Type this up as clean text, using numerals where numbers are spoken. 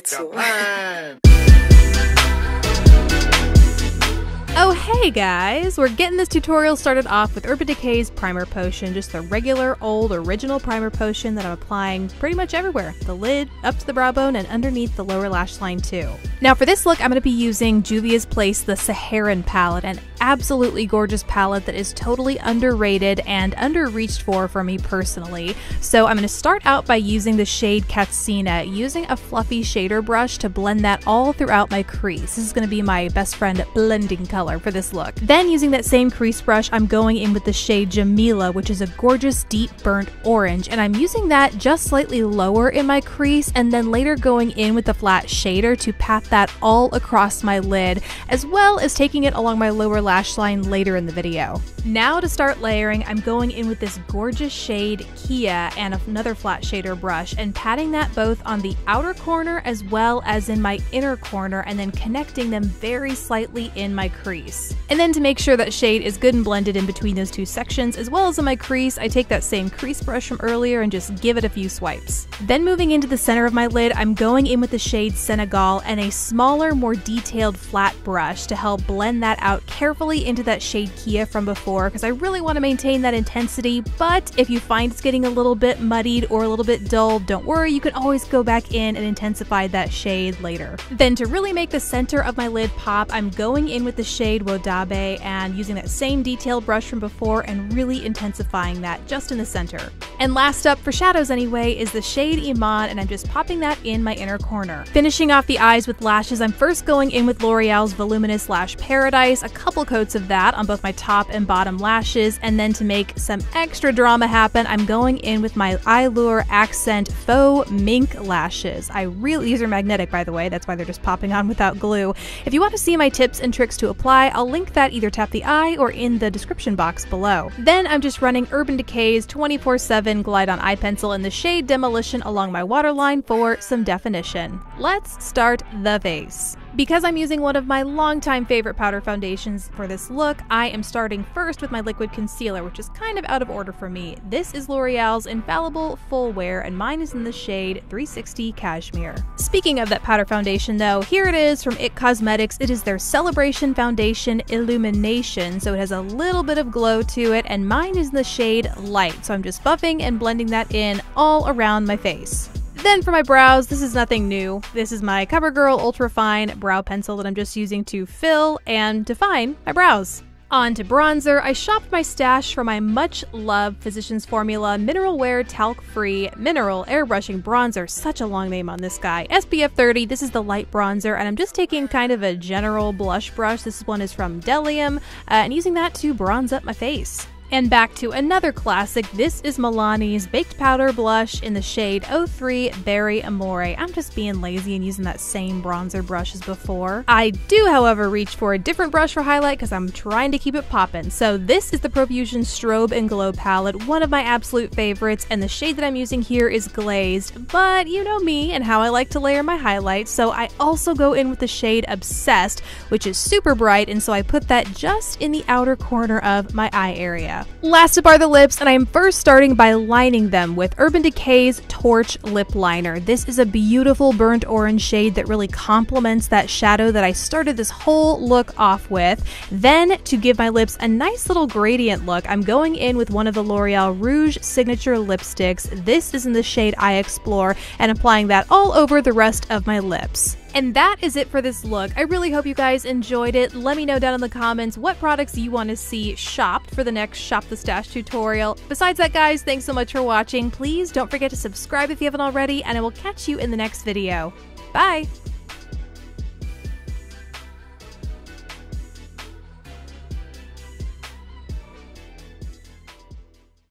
Japan. Oh hey guys, we're getting this tutorial started off with Urban Decay's Primer Potion, just the regular old original primer potion that I'm applying pretty much everywhere. The lid, up to the brow bone, and underneath the lower lash line too. Now for this look I'm going to be using Juvia's Place the Saharan palette, an absolutely gorgeous palette that is totally underrated and underreached for me personally. So I'm going to start out by using the shade Katsina, using a fluffy shader brush to blend that all throughout my crease. This is going to be my best friend blending color for this look. Then using that same crease brush, I'm going in with the shade Jamila, which is a gorgeous deep burnt orange, and I'm using that just slightly lower in my crease, and then later going in with the flat shader to pat that all across my lid, as well as taking it along my lower lash line later in the video. Now to start layering, I'm going in with this gorgeous shade Kia and another flat shader brush, and patting that both on the outer corner as well as in my inner corner, and then connecting them very slightly in my crease. And then to make sure that shade is good and blended in between those two sections as well as in my crease, I take that same crease brush from earlier and just give it a few swipes. Then moving into the center of my lid, I'm going in with the shade Senegal and a smaller, more detailed flat brush to help blend that out carefully into that shade Kia from before, because I really want to maintain that intensity. But if you find it's getting a little bit muddied or a little bit dull, don't worry, you can always go back in and intensify that shade later. Then to really make the center of my lid pop, I'm going in with the shade Wodabe and using that same detailed brush from before and really intensifying that just in the center. And last up, for shadows anyway, is the shade Iman, and I'm just popping that in my inner corner. Finishing off the eyes with lashes, I'm first going in with L'Oreal's Voluminous Lash Paradise, a couple coats of that on both my top and bottom lashes, and then to make some extra drama happen, I'm going in with my Eyelure Accent Faux Mink Lashes. These are magnetic, by the way, that's why they're just popping on without glue. If you want to see my tips and tricks to apply, I'll link that either tap the eye or in the description box below. Then I'm just running Urban Decay's 24/7 Glide On Eye Pencil in the shade Demolition along my waterline for some definition. Let's start the face. Because I'm using one of my longtime favorite powder foundations for this look, I am starting first with my liquid concealer, which is kind of out of order for me. This is L'Oreal's Infallible Full Wear, and mine is in the shade 360 Cashmere. Speaking of that powder foundation though, here it is from IT Cosmetics. It is their Celebration Foundation Illumination, so it has a little bit of glow to it, and mine is in the shade Light, so I'm just buffing and blending that in all around my face. Then for my brows, this is nothing new. This is my CoverGirl Ultra Fine brow pencil that I'm just using to fill and define my brows. On to bronzer, I shopped my stash for my much-loved Physicians Formula Mineral Wear Talc-Free Mineral Airbrushing Bronzer. Such a long name on this guy. SPF 30, this is the light bronzer, and I'm just taking kind of a general blush brush. This one is from Dailybaileyb, and using that to bronze up my face. And back to another classic, this is Milani's Baked Powder Blush in the shade 03 Berry Amore. I'm just being lazy and using that same bronzer brush as before. I do, however, reach for a different brush for highlight because I'm trying to keep it poppin'. So this is the Profusion Strobe and Glow palette, one of my absolute favorites, and the shade that I'm using here is Glazed, but you know me and how I like to layer my highlights, so I also go in with the shade Obsessed, which is super bright, and so I put that just in the outer corner of my eye area. Last up are the lips, and I'm first starting by lining them with Urban Decay's Torch Lip Liner. This is a beautiful burnt orange shade that really complements that shadow that I started this whole look off with. Then, to give my lips a nice little gradient look, I'm going in with one of the L'Oreal Rouge Signature Lipsticks. This is in the shade I Explore, and applying that all over the rest of my lips. And that is it for this look. I really hope you guys enjoyed it. Let me know down in the comments what products you want to see shopped for the next Shop the Stash tutorial. Besides that, guys, thanks so much for watching. Please don't forget to subscribe if you haven't already, and I will catch you in the next video. Bye!